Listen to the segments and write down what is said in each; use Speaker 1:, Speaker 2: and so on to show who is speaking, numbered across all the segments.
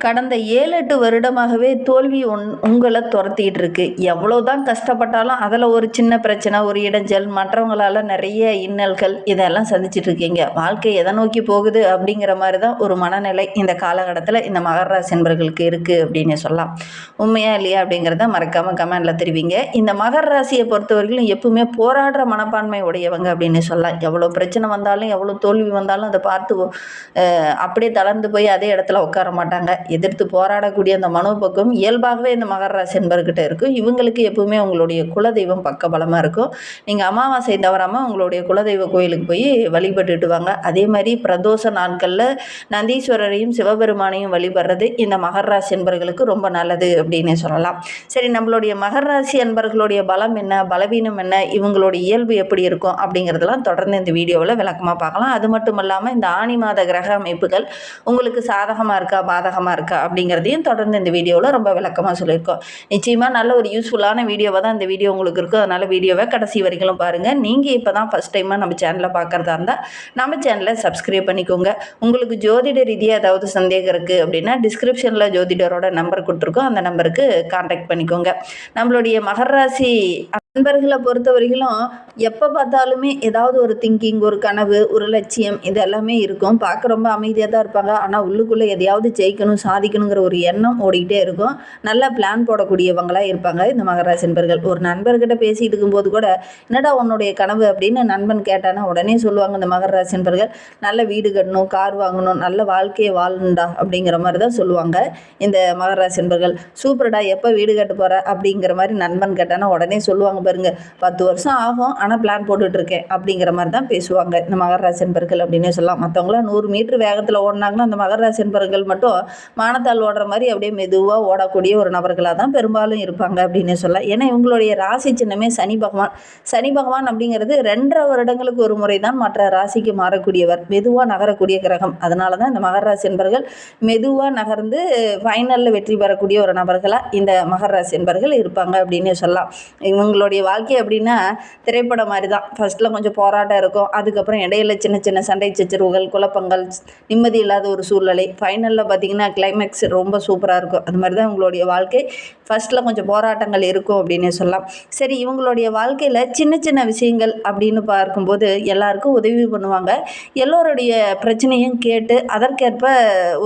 Speaker 1: கடந்த 7-8 வருடமாகவே தோல்வி உங்கள தொரத்திட்டு இருக்கு. எவ்வளோதான் கஷ்டப்பட்டாலும் அதில் ஒரு சின்ன பிரச்சனை, ஒரு இடைஞ்சல், மற்றவங்களால நிறைய இன்னல்கள் இதெல்லாம் சந்திச்சுட்டு இருக்கீங்க. வாழ்க்கை எதை நோக்கி போகுது அப்படிங்கிற மாதிரி தான் ஒரு மனநிலை இந்த காலகட்டத்தில் இந்த மகர ராசி என்பர்களுக்கு இருக்குது அப்படின்னு சொல்லலாம். உண்மையா இல்லையா அப்படிங்கிறத மறக்காமல் கமெண்டில் தெரிவிங்க. இந்த மகர ராசியை பொறுத்தவரைக்கும் எப்பவுமே போராடுற மனப்பான்மை உடையவங்க அப்படின்னு சொல்லலாம். எவ்வளோ பிரச்சனை வந்தாலும் எவ்வளோ தோல்வி வந்தாலும் அதை பார்த்து அப்படியே தளர்ந்து போய் அதே இடத்துல உட்கார மாட்டாங்க. எதிர்த்து போராடக்கூடிய அந்த மனோபக்கம் இயல்பாகவே இந்த மகர ராசி என்பர்கிட்ட இருக்கும். இவங்களுக்கு எப்பவுமே உங்களுடைய குலதெய்வம் பக்கபலமாக இருக்கும். நீங்கள் அமாவாசை தவறாமல் உங்களுடைய குலதெய்வ கோயிலுக்கு போய் வழிபட்டுட்டு வாங்க. அதே மாதிரி பிரதோஷ நாட்களில் நந்தீஸ்வரரையும் சிவபெருமானையும் வழிபடுறது இந்த மகர ராசி என்பர்களுக்கு ரொம்ப நல்லது அப்படின்னு சொல்லலாம். சரி, நம்மளுடைய மகர ராசி என்பர்களுடைய பலம் என்ன, பலவீனம் என்ன, இவங்களுடைய இயல்பு எப்படி இருக்கும் அப்படிங்கிறதெல்லாம் தொடர்ந்து இந்த வீடியோவில் விளக்கமாக பார்க்கலாம். அது மட்டும் இல்லாமல் இந்த ஆணி மாத கிரக அமைப்புகள் உங்களுக்கு சாதகமாக இருக்கா பாதகமாக இருக்கா அப்படிங்கிறதையும் தொடர்ந்து இந்த வீடியோவில் ரொம்ப விளக்கமாக சொல்லியிருக்கோம். நிச்சயமாக நல்ல ஒரு யூஸ்ஃபுல்லான வீடியோவாக தான் இந்த வீடியோ உங்களுக்கு இருக்கும். அதனால் வீடியோவை கடைசி வரைக்கும் பாருங்கள். நீங்கள் இப்போ தான் ஃபஸ்ட் டைமாக நம்ம சேனலை பார்க்குறதா இருந்தால் நம்ம சேனலை சப்ஸ்கிரைப் பண்ணிக்கோங்க. உங்களுக்கு ஜோதிட ரீதியாக ஏதாவது சந்தேகம் இருக்குது அப்படின்னா டிஸ்கிரிப்ஷனில் ஜோதிடரோட நம்பர் கொடுத்துருக்கோம். அந்த நம்பருக்கு கான்டாக்ட் பண்ணிக்கோங்க. நம்மளுடைய மகர ராசி நண்பர்களை பொறுத்த வரைக்கும் எப்போ பார்த்தாலுமே ஏதாவது ஒரு திங்கிங், ஒரு கனவு, ஒரு லட்சியம் இது எல்லாமே இருக்கும். பார்க்க ரொம்ப அமைதியாக தான் இருப்பாங்க. ஆனால் உள்ளுக்குள்ளே எதையாவது ஜெயிக்கணும், சாதிக்கணுங்கிற ஒரு எண்ணம் ஓடிக்கிட்டே இருக்கும். நல்லா பிளான் போடக்கூடியவங்களாக இருப்பாங்க இந்த மகராசி நண்பர்கள். ஒரு நண்பர்கிட்ட பேசிகிட்டு இருக்கும்போது கூட என்னடா உன்னுடைய கனவு அப்படின்னு நண்பன் கேட்டானா உடனே சொல்லுவாங்க இந்த மகராசி நண்பர்கள், நல்ல வீடு கட்டணும், கார் வாங்கணும், நல்ல வாழ்க்கையை வாழணும்டா அப்படிங்கிற மாதிரி தான் சொல்லுவாங்க இந்த மகராசி நண்பர்கள். சூப்பர்டா, எப்போ வீடு கட்ட போகிற அப்படிங்கிற மாதிரி நண்பன் கேட்டானா உடனே சொல்லுவாங்க பாருங்க, 10 வருஷம் ஆகும் ஆனால் பிளான் போட்டுட்டு இருக்கேன் அப்படிங்கிற மாதிரி தான் பேசுவாங்க இந்த மகர ராசி என்பர்கள் அப்படின்னு சொல்லலாம். மற்றவங்களாம் 100 மீட்டர் வேகத்தில் ஓடினாங்கன்னா அந்த மகர ராசி என்பர்கள் மட்டும் மானத்தால் ஓடுற மாதிரி அப்படியே மெதுவாக ஓடக்கூடிய ஒரு நபர்களாக தான் பெரும்பாலும் இருப்பாங்க அப்படின்னு சொல்லலாம். ஏன்னா இவங்களுடைய ராசி சின்னமே சனி பகவான். சனி பகவான் அப்படிங்கிறது 2.5 வருடங்களுக்கு ஒரு முறை தான் மற்ற ராசிக்கு மாறக்கூடியவர், மெதுவாக நகரக்கூடிய கிரகம். அதனால தான் இந்த மகர ராசி என்பர்கள் மெதுவாக நகர்ந்து ஃபைனலில் வெற்றி பெறக்கூடிய ஒரு நபர்களாக இந்த மகர ராசி என்பர்கள் இருப்பாங்க அப்படின்னு சொல்லலாம். இவங்களுடைய வாழ்க்கை அப்படின்னா திரைப்படம் மாதிரி தான். ஃபர்ஸ்ட்டில் கொஞ்சம் போராட்டம் இருக்கும், அதுக்கப்புறம் இடையில சின்ன சின்ன சண்டை சச்சரவுகள், குழப்பங்கள், நிம்மதி இல்லாத ஒரு சூழ்நிலை, ஃபைனலில் பார்த்திங்கன்னா கிளைமேக்ஸ் ரொம்ப சூப்பராக இருக்கும். அது மாதிரி தான் இவங்களுடைய வாழ்க்கை. ஃபர்ஸ்ட்டில் கொஞ்சம் போராட்டங்கள் இருக்கும் அப்படின்னு சொல்லலாம். சரி, இவங்களுடைய வாழ்க்கையில் சின்ன சின்ன விஷயங்கள் அப்படின்னு பார்க்கும்போது எல்லாருக்கும் உதவி பண்ணுவாங்க. எல்லோருடைய பிரச்சனையும் கேட்டு அதற்கேற்ப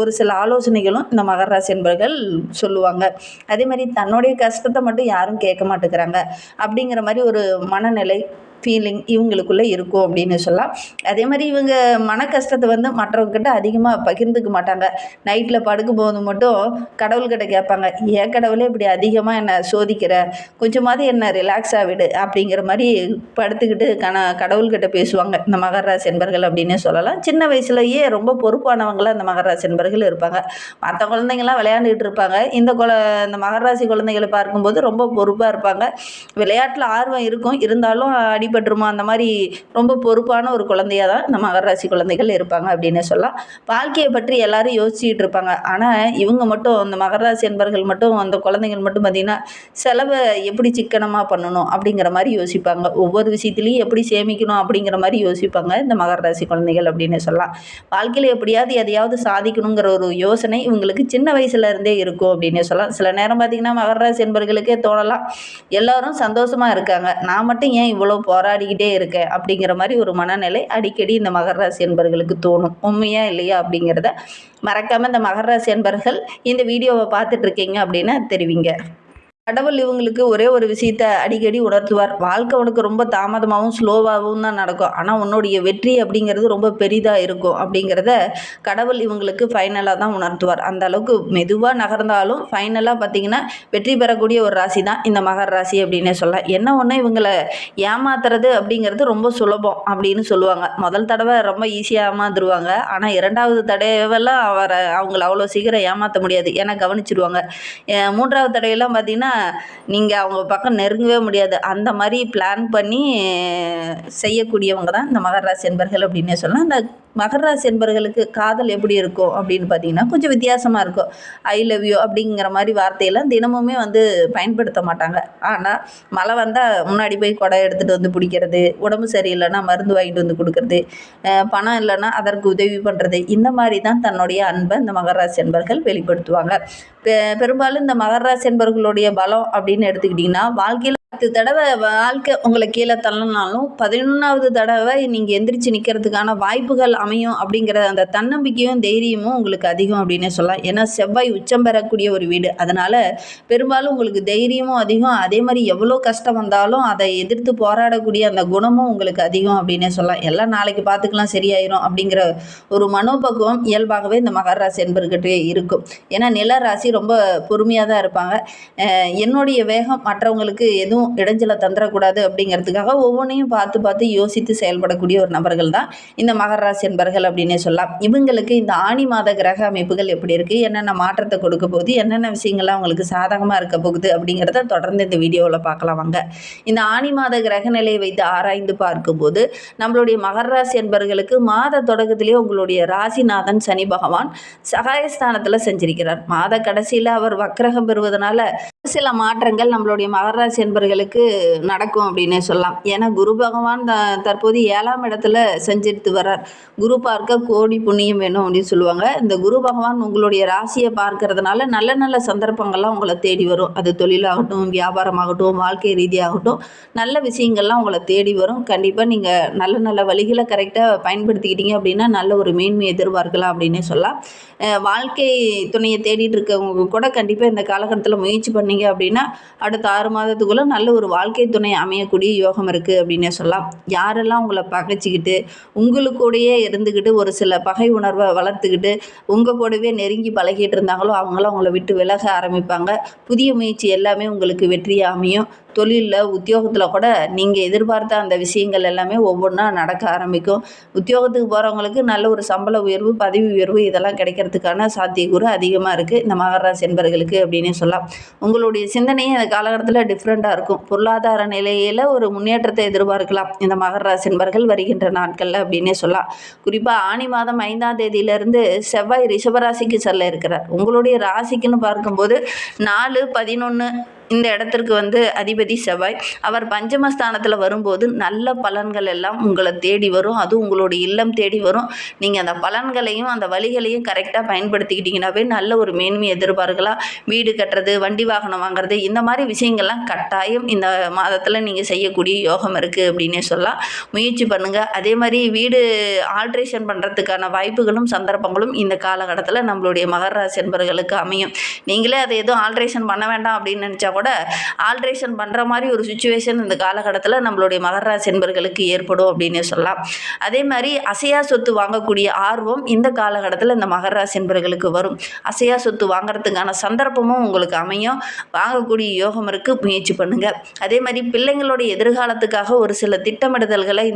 Speaker 1: ஒரு சில ஆலோசனைகளும் இந்த மகர ராசி என்பர்கள் சொல்லுவாங்க. அதே மாதிரி தன்னுடைய கஷ்டத்தை மட்டும் யாரும் கேட்க மாட்டேங்கிறாங்க அப்படிங்கிற மாதிரி ஒரு மனநிலை, ஃபீலிங் இவங்களுக்குள்ளே இருக்கும் அப்படின்னு சொல்லலாம். அதே மாதிரி இவங்க மன கஷ்டத்தை மற்றவங்கக்கிட்ட அதிகமாக பகிர்ந்துக்க மாட்டாங்க. நைட்டில் படுக்கும்போது மட்டும் கடவுள்கிட்ட கேட்பாங்க, ஏன் கடவுளே இப்படி அதிகமாக என்னை சோதிக்கிற, கொஞ்சமாவது என்னை ரிலாக்ஸாக விடு அப்படிங்கிற மாதிரி படுத்துக்கிட்டு கடவுள்கிட்ட பேசுவாங்க இந்த மகர ராசி என்பர்கள் அப்படின்னு சொல்லலாம். சின்ன வயசுலேயே ரொம்ப பொறுப்பானவங்களாக இந்த மகர ராசி என்பர்கள் இருப்பாங்க. மற்ற குழந்தைங்கள்லாம் விளையாண்டுக்கிட்டு இருப்பாங்க. இந்த மகர ராசி குழந்தைகளை பார்க்கும்போது ரொம்ப பொறுப்பாக இருப்பாங்க. விளையாட்டில் ஆர்வம் இருக்கும், இருந்தாலும் அடிபட்டுருமா அந்த மாதிரி ரொம்ப பொறுப்பான ஒரு குழந்தையாக தான் இந்த மகர ராசி குழந்தைகள் இருப்பாங்க அப்படின்னு சொல்லலாம். வாழ்க்கையை பற்றி எல்லாரும் யோசிச்சுட்டு இருப்பாங்க. ஆனால் இவங்க மட்டும், இந்த மகர ராசி என்பர்கள் மட்டும், அந்த குழந்தைகள் மட்டும் பார்த்திங்கன்னா செலவை எப்படி சிக்கனமாக பண்ணணும் அப்படிங்கிற மாதிரி யோசிப்பாங்க. ஒவ்வொரு விஷயத்துலையும் எப்படி சேமிக்கணும் அப்படிங்கிற மாதிரி யோசிப்பாங்க இந்த மகர ராசி குழந்தைகள் அப்படின்னு சொல்லலாம். வாழ்க்கையில் எப்படியாவது எதையாவது சாதிக்கணுங்கிற ஒரு யோசனை இவங்களுக்கு சின்ன வயசுல இருந்தே இருக்கும் அப்படின்னு சொல்லலாம். சில நேரம் பார்த்திங்கன்னா மகர ராசி என்பர்களுக்கே தோணலாம், எல்லாரும் சந்தோஷமாக இருக்காங்க, நான் மட்டும் ஏன் இவ்வளோ போராடிக்கிட்டே இருக்கேன் அப்படிங்கிற மாதிரி ஒரு மனநிலை அடிக்கடி இந்த மகர ராசி என்பர்களுக்கு தோணும். உண்மையா இல்லையா அப்படிங்கிறத மறக்காமல் இந்த மகர ராசி என்பர்கள் இந்த வீடியோவை பார்த்துட்டு இருக்கீங்க அப்படின்னா தெரிவிங்க. கடவுள் இவங்களுக்கு ஒரே ஒரு விஷயத்தை அடிக்கடி உணர்த்துவார், வாழ்க்கை உனக்கு ரொம்ப தாமதமாகவும் ஸ்லோவாகவும் தான் நடக்கும், ஆனால் உன்னுடைய வெற்றி அப்படிங்கிறது ரொம்ப பெரிதாக இருக்கும் அப்படிங்கிறத கடவுள் இவங்களுக்கு ஃபைனலாக தான் உணர்த்துவார். அந்த அளவுக்கு மெதுவாக நகர்ந்தாலும் ஃபைனலாக பார்த்திங்கன்னா வெற்றி பெறக்கூடிய ஒரு ராசி தான் இந்த மகர ராசி அப்படின்னே சொல்லலாம். என்ன ஒன்று, இவங்களை ஏமாத்துறது அப்படிங்கிறது ரொம்ப சுலபம் அப்படின்னு சொல்லுவாங்க. முதல் தடவை ரொம்ப ஈஸியாக ஏமாந்துருவாங்க, ஆனால் 2வது தடவைலாம் அவங்கள அவ்வளோ சீக்கிரம் ஏமாற்ற முடியாது, ஏன்னா கவனிச்சிடுவாங்க. 3வது தடவையெல்லாம் பார்த்திங்கன்னா நீங்கள் அவங்க பக்கம் நெருங்கவே முடியாது. அந்த மாதிரி பிளான் பண்ணி செய்யக்கூடியவங்க தான் இந்த மகர ராசி என்பர்கள் அப்படின்னே சொல்லலாம். இந்த மகர ராசி என்பர்களுக்கு காதல் எப்படி இருக்கும் அப்படின்னு பார்த்தீங்கன்னா கொஞ்சம் வித்தியாசமாக இருக்கும். ஐ லவ் யூ அப்படிங்கிற மாதிரி வார்த்தையெல்லாம் தினமுமே வந்து பயன்படுத்த மாட்டாங்க. ஆனால் மழை வந்தால் முன்னாடி போய் குடம் எடுத்துகிட்டு வந்து பிடிக்கிறது, உடம்பு சரியில்லைன்னா மருந்து வாங்கிட்டு வந்து கொடுக்கறது, பணம் இல்லைன்னா அதற்கு உதவி பண்ணுறது, இந்த மாதிரி தான் தன்னுடைய அன்பை இந்த மகர ராசி என்பர்கள் வெளிப்படுத்துவாங்க. பெரும்பாலும் இந்த மகர ராசி என்பர்களுடைய பலம் அப்படின்னு எடுத்துக்கிட்டிங்கன்னா வாழ்க்கையில் 10 தடவை வாழ்க்கை உங்களை கீழே தள்ளனாலும் 11வது தடவை நீங்கள் எந்திரிச்சு நிற்கிறதுக்கான வாய்ப்புகள் அமையும் அப்படிங்கிற அந்த தன்னம்பிக்கையும் தைரியமும் உங்களுக்கு அதிகம் அப்படின்னே சொல்லலாம். ஏன்னா செவ்வாய் உச்சம் பெறக்கூடிய ஒரு வீடு, அதனால் பெரும்பாலும் உங்களுக்கு தைரியமும் அதிகம். அதே மாதிரி எவ்வளோ கஷ்டம் வந்தாலும் அதை எதிர்த்து போராடக்கூடிய அந்த குணமும் உங்களுக்கு அதிகம் அப்படின்னே சொல்லலாம். எல்லாம் நாளைக்கு பார்த்துக்கலாம் சரியாயிரும் அப்படிங்கிற ஒரு மனோபக்குவம் இயல்பாகவே இந்த மகர ராசி என்பர்கிட்டே இருக்கும். ஏன்னா நில ராசி ரொம்ப பொறுமையாக தான் இருப்பாங்க. என்னுடைய வேகம் மற்றவங்களுக்கு எதுவும் இடைஞ்சலை தந்துடக்கூடாது அப்படிங்கிறதுக்காக ஒவ்வொன்றையும் பார்த்து பார்த்து யோசித்து செயல்படக்கூடிய ஒரு நபர்கள் தான் இந்த மகர ராசி என்பர்கள் அப்படின்னே சொல்லலாம். இவங்களுக்கு இந்த ஆணி மாத கிரக அமைப்புகள் எப்படி இருக்குது, என்னென்ன மாற்றத்தை கொடுக்க போகுது, என்னென்ன விஷயங்கள்லாம் அவங்களுக்கு சாதகமாக இருக்க போகுது அப்படிங்கிறத தொடர்ந்து இந்த வீடியோவில் பார்க்கலாம் வாங்க. இந்த ஆணி மாத கிரக நிலையை வைத்து ஆராய்ந்து பார்க்கும்போது நம்மளுடைய மகர ராசி என்பர்களுக்கு மாத தொடக்கத்திலேயே உங்களுடைய ராசிநாதன் சனி பகவான் சகாயஸ்தானத்தில் செஞ்சிருக்கிறார். மாத கடைசியில் அவர் வக்ரகம் பெறுவதனால சில மாற்றங்கள் நம்மளுடைய மகர ராசி என்பர்களுக்கு நடக்கும் அப்படின்னே சொல்லலாம். ஏன்னா குரு பகவான் தற்போது 7ஆம் இடத்துல செஞ்சுட்டு வர்றார். குரு பார்க்க கோடி புண்ணியம் வேணும் அப்படின்னு சொல்லுவாங்க. இந்த குரு பகவான் உங்களுடைய ராசியை பார்க்கறதுனால நல்ல நல்ல சந்தர்ப்பங்கள்லாம் உங்களை தேடி வரும். அது தொழிலாகட்டும், வியாபாரமாகட்டும், வாழ்க்கை ரீதியாகட்டும், நல்ல விஷயங்கள்லாம் உங்களை தேடி வரும். கண்டிப்பாக நீங்கள் நல்ல நல்ல வழிகளை கரெக்டாக பயன்படுத்திக்கிட்டீங்க அப்படின்னா நல்ல ஒரு மேன்மை எதிர்பார்க்கலாம் அப்படின்னே சொல்லலாம். வாழ்க்கை துணையை தேடிட்டு இருக்கவங்க கூட கண்டிப்பாக இந்த காலகட்டத்தில் முயற்சி பண்ணீங்க அப்படின்னா அடுத்த 6 மாதத்துக்குள்ளே நல்ல ஒரு வாழ்க்கை துணை அமையக்கூடிய யோகம் இருக்குது அப்படின்னே சொல்லலாம். யாரெல்லாம் உங்களை பகைச்சிக்கிட்டு உங்களுக்கூடையே இருந்துக்கிட்டு ஒரு சில பகை உணர்வை வளர்த்துக்கிட்டு உங்கள் கூடவே நெருங்கி பழகிட்டு இருந்தாங்களோ அவங்களாம் உங்களை விட்டு விலக ஆரம்பிப்பாங்க. புதிய முயற்சி எல்லாமே உங்களுக்கு வெற்றியாக அமையும். தொழிலில் உத்தியோகத்தில் கூட நீங்கள் எதிர்பார்த்த அந்த விஷயங்கள் எல்லாமே ஒவ்வொன்றா நடக்க ஆரம்பிக்கும். உத்தியோகத்துக்கு போகிறவங்களுக்கு நல்ல ஒரு சம்பள உயர்வு, பதவி உயர்வு இதெல்லாம் கிடைக்கிறதுக்கான சாத்தியக்கூறு அதிகமாக இருக்குது இந்த மகர ராசி என்பர்களுக்கு அப்படின்னே சொல்லலாம். உங்களுடைய சிந்தனையும் இந்த காலகட்டத்தில் டிஃப்ரெண்ட்டாக இருக்கும். பொருளாதார நிலையில் ஒரு முன்னேற்றத்தை எதிர்பார்க்கலாம் இந்த மகர ராசி என்பர்கள் வருகின்ற நாட்களில் அப்படின்னே சொல்லலாம். குறிப்பாக ஆணி மாதம் 5ஆம் தேதியிலிருந்து செவ்வாய் ரிஷபராசிக்கு செல்ல இருக்கிறார். உங்களுடைய ராசிக்குன்னு பார்க்கும்போது 4, 11 இந்த இடத்திற்கு வந்து அதிபதி செவ்வாய். அவர் பஞ்சமஸ்தானத்தில் வரும்போது நல்ல பலன்கள் எல்லாம் உங்களை தேடி வரும். அதுவும் உங்களுடைய இல்லம் தேடி வரும். நீங்கள் அந்த பலன்களையும் அந்த வழிகளையும் கரெக்டாக பயன்படுத்திக்கிட்டிங்கனாவே நல்ல ஒரு மேன்மை எதிர்பார்க்கலாம். வீடு கட்டுறது, வண்டி வாகனம் வாங்குறது, இந்த மாதிரி விஷயங்கள்லாம் கட்டாயம் இந்த மாதத்தில் நீங்கள் செய்யக்கூடிய யோகம் இருக்குது அப்படின்னே சொல்லலாம். முயற்சி பண்ணுங்கள். அதே மாதிரி வீடு ஆல்ட்ரேஷன் பண்ணுறதுக்கான வாய்ப்புகளும் சந்தர்ப்பங்களும் இந்த காலகட்டத்தில் நம்மளுடைய மகர ராசி என்பர்களுக்கு அமையும். நீங்களே அதை எதுவும் ஆல்ட்ரேஷன் பண்ண வேண்டாம் அப்படின்னு நினச்சா கூட ஆல்ட்ரேஷன் பண்ணுற மாதிரி ஒரு சுச்சுவேஷன் இந்த காலகட்டத்தில் நம்மளுடைய மகர ராசி என்பர்களுக்கு ஏற்படும் அப்படின்னு சொல்லலாம். அதே மாதிரி அசையா சொத்து வாங்கக்கூடிய ஆர்வம் இந்த காலகட்டத்தில் இந்த மகர ராசி என்பர்களுக்கு வரும். அசையா சொத்து வாங்குறதுக்கான சந்தர்ப்பமும் உங்களுக்கு அமையும். வாங்கக்கூடிய யோகம் இருக்குது. முயற்சி பண்ணுங்கள். அதே மாதிரி பிள்ளைங்களுடைய எதிர்காலத்துக்காக ஒரு சில திட்டமிடுதல்களை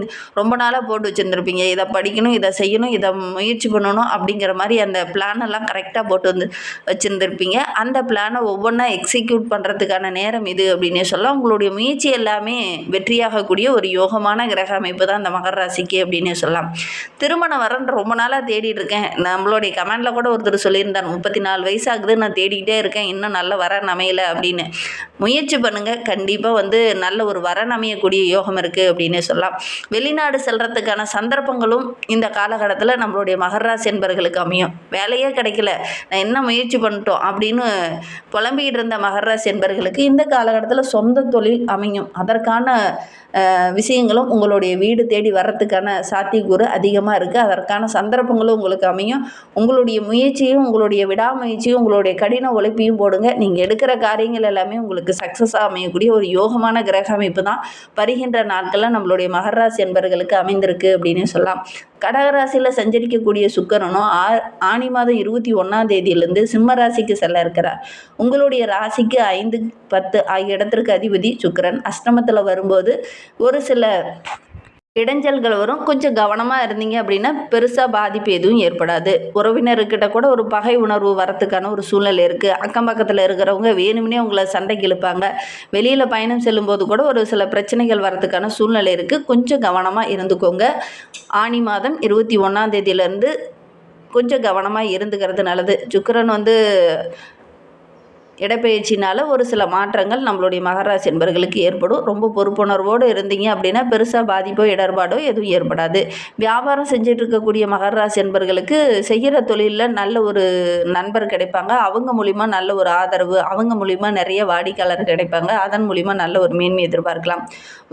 Speaker 1: ரொம்ப நாளாக போட்டு வச்சுருந்துருப்பீங்க. இதை படிக்கணும், இதை செய்யணும், இதை முயற்சி பண்ணணும் அப்படிங்கிற மாதிரி அந்த பிளானெல்லாம் கரெக்டாக போட்டு வந்து வச்சுருந்துருப்பீங்க. அந்த பிளானை ஒவ்வொன்றா எக்ஸிக்யூட் பண்ணுறதுக்கான நேரம் இது அப்படின்னே சொல்லலாம். உங்களுடைய முயற்சி எல்லாமே வெற்றியாகக்கூடிய ஒரு யோகமான கிரக அமைப்பு தான் இந்த மகர ராசிக்கு அப்படின்னே சொல்லலாம். திருமண வரன் ரொம்ப நாளாக தேடிட்டு இருக்கேன். நம்மளுடைய கமெண்டில் கூட ஒருத்தர் சொல்லியிருந்தார், 34 வயசு ஆகுது, நான் தேடிக்கிட்டே இருக்கேன், இன்னும் நல்ல வரன் அமையலை அப்படின்னு. முயற்சி பண்ணுங்கள். கண்டிப்பாக வந்து நல்ல ஒரு வரன் அமையக்கூடிய யோகம் இருக்குது அப்படின்னே சொல்லலாம். வெளிநாடு செல்கிறதுக்கான சந்தர்ப்பங்களும் இந்த காலகட்டத்தில் நம்மளுடைய மகர ராசி என்பர்களுக்கு அமையும். வேலையே கிடைக்கல, நான் என்ன முயற்சி பண்ணிட்டோம் அப்படின்னு புலம்பிக்கிட்டு இருந்த மகர ராசி என்பர்களுக்கு இந்த காலகட்டத்தில் சொந்த தொழில் அமையும். அதற்கான விஷயங்களும் உங்களுடைய வீடு தேடி வர்றதுக்கான சாத்தியக்கூறு அதிகமாக இருக்குது. அதற்கான சந்தர்ப்பங்களும் உங்களுக்கு அமையும். உங்களுடைய முயற்சியும் உங்களுடைய விடாமுயற்சியும் உங்களுடைய கடின உழைப்பையும் போடுங்க. நீங்கள் எடுக்கிற காரியங்கள் எல்லாமே உங்களுக்கு சக்ஸஸாக அமையக்கூடிய ஒரு யோகமான கிரக அமைப்பு தான் வருகின்ற நாட்களில் நம்மளுடைய மகர ராசி என்பர்களுக்கு அமைந்திருக்கு அப்படின்னு சொல்லலாம். கடகராசியில் சஞ்சரிக்கக்கூடிய சுக்கிரனும் ஆணி மாதம் 21ஆம் தேதியிலிருந்து சிம்ம ராசிக்கு செல்ல இருக்கிறார். உங்களுடைய ராசிக்கு 5, 10 ஆகிய இடத்திற்கு அதிபதி சுக்கிரன் அஷ்டமத்தில் வரும்போது ஒரு சில இடைஞ்சல்கள் வரும். கொஞ்சம் கவனமாக இருந்தீங்க அப்படின்னா பெருசாக பாதிப்பு எதுவும் ஏற்படாது. உறவினர்கிட்ட கூட ஒரு பகை உணர்வு வரத்துக்கான ஒரு சூழ்நிலை இருக்குது. அக்கம் பக்கத்தில் இருக்கிறவங்க வேணும்னே உங்களை சண்டைக்கு இழுப்பாங்க. வெளியில் பயணம் செல்லும்போது கூட ஒரு சில பிரச்சனைகள் வரத்துக்கான சூழ்நிலை இருக்குது. கொஞ்சம் கவனமாக இருந்துக்கோங்க. ஆனி மாதம் 21ஆம் தேதியிலேருந்து கொஞ்சம் கவனமாக இருந்துக்கிறது நல்லது. சுக்கிரன் இடப்பெயர்ச்சினால் ஒரு சில மாற்றங்கள் நம்மளுடைய மகர ராசி என்பவர்களுக்கு ஏற்படும். ரொம்ப பொறுப்புணர்வோடு இருந்தீங்க அப்படின்னா பெருசாக பாதிப்போ இடர்பாடோ எதுவும் ஏற்படாது. வியாபாரம் செஞ்சுட்டு இருக்கக்கூடிய மகர ராசி என்பவர்களுக்கு செய்கிற தொழிலில் நல்ல ஒரு நண்பர் கிடைப்பாங்க. அவங்க மூலிமா நல்ல ஒரு ஆதரவு, அவங்க மூலிமா நிறைய வாடிக்கையாளர் கிடைப்பாங்க. அதன் மூலிமா நல்ல ஒரு மேன்மை எதிர்பார்க்கலாம்.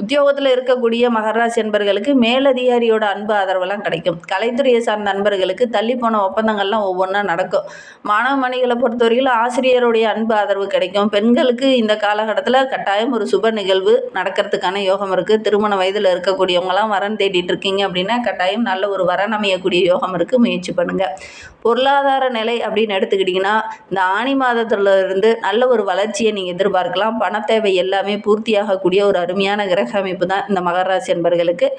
Speaker 1: உத்தியோகத்தில் இருக்கக்கூடிய மகர ராசி என்பவர்களுக்கு மேலதிகாரியோட அன்பு ஆதரவெல்லாம் கிடைக்கும். கலைத்துறையை சார்ந்த நண்பர்களுக்கு தள்ளி போன ஒப்பந்தங்கள்லாம் ஒவ்வொன்றா நடக்கும். மாணவ மணிகளை பொறுத்தவரையில் ஆசிரியருடைய அன்பு ஆதரவு கிடைக்கும். பெண்களுக்கு இந்த காலகட்டத்தில் கட்டாயம் ஒரு சுப நிகழ்வு நடக்கிறதுக்கான யோகம் இருக்குது. திருமண வயதில் இருக்கக்கூடியவங்களாம் வரன் தேடிட்டு இருக்கீங்க அப்படின்னா கட்டாயம் நல்ல ஒரு வரன் அமையக்கூடிய யோகம் இருக்குது. முயற்சி பண்ணுங்கள். பொருளாதார நிலை அப்படின்னு எடுத்துக்கிட்டிங்கன்னா இந்த ஆனி மாதத்துல இருந்து நல்ல ஒரு வளர்ச்சியை நீங்கள் எதிர்பார்க்கலாம். பணத்தேவை எல்லாமே பூர்த்தியாகக்கூடிய ஒரு அருமையான கிரக அமைப்பு தான் இந்த மகர ராசி என்பவர்களுக்கு.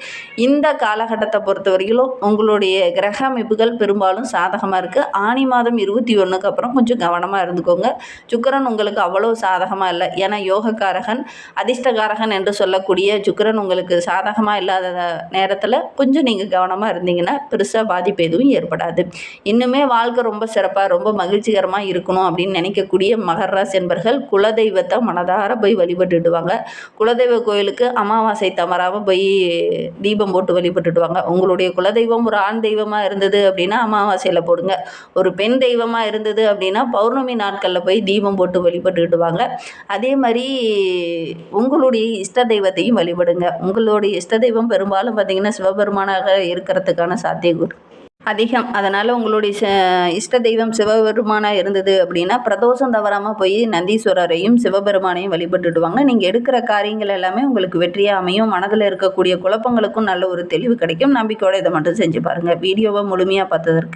Speaker 1: இந்த காலகட்டத்தை பொறுத்த வரையிலும் உங்களுடைய கிரக அமைப்புகள் பெரும்பாலும் சாதகமாக இருக்குது. ஆனி மாதம் 21க்கு அப்புறம் கொஞ்சம் கவனமாக இருந்துக்கோங்க. சுக்கிரன் உங்களுக்கு அவ்வளோ சாதகமாக இல்லை. ஏன்னா யோகக்காரகன் அதிர்ஷ்டகாரகன் என்று சொல்லக்கூடிய சுக்கிரன் உங்களுக்கு சாதகமாக இல்லாத நேரத்தில் கொஞ்சம் நீங்கள் கவனமாக இருந்தீங்கன்னா பெருசாக பாதிப்பு எதுவும் ஏற்படாது. இன்னுமே வாழ்க்கை ரொம்ப சிறப்பாக ரொம்ப மகிழ்ச்சிகரமாக இருக்கணும் அப்படின்னு நினைக்கக்கூடிய மகர ராசி என்பர்கள் குலதெய்வத்தை மனதார போய் வழிபட்டுடுவாங்க. குலதெய்வ கோயிலுக்கு அமாவாசை தவறாமல் போய் தீபம் போட்டு வழிபட்டுடுவாங்க. உங்களுடைய குலதெய்வம் ஒரு ஆண் தெய்வமாக இருந்தது அப்படின்னா அமாவாசையில் போடுங்க. ஒரு பெண் தெய்வமாக இருந்தது அப்படின்னா பௌர்ணமி நாட்களில் போய் தீபம் போட்டு வழிபட்டுடுவாங்க. அதே மாதிரி உங்களுடைய இஷ்ட தெய்வத்தையும் வழிபடுங்க. உங்களுடைய இஷ்ட தெய்வம் பெரும்பாலும் பார்த்திங்கன்னா சிவபெருமானாக இருக்கிறதுக்கான சாத்தியக்கூறு அதிகம். அதனால் உங்களுடைய இஷ்ட தெய்வம் சிவபெருமானாக இருந்தது அப்படின்னா பிரதோஷம் தவறாமல் போய் நந்தீஸ்வரரையும் சிவபெருமானையும் வழிபட்டுடுவாங்க. நீங்கள் எடுக்கிற காரியங்கள் எல்லாமே உங்களுக்கு வெற்றியாக அமையும். மனதில் இருக்கக்கூடிய குழப்பங்களுக்கும் நல்ல ஒரு தெளிவு கிடைக்கும். நம்பிக்கையோடு இதை மட்டும் செஞ்சு பாருங்கள். வீடியோவை முழுமையாக பார்த்ததற்கு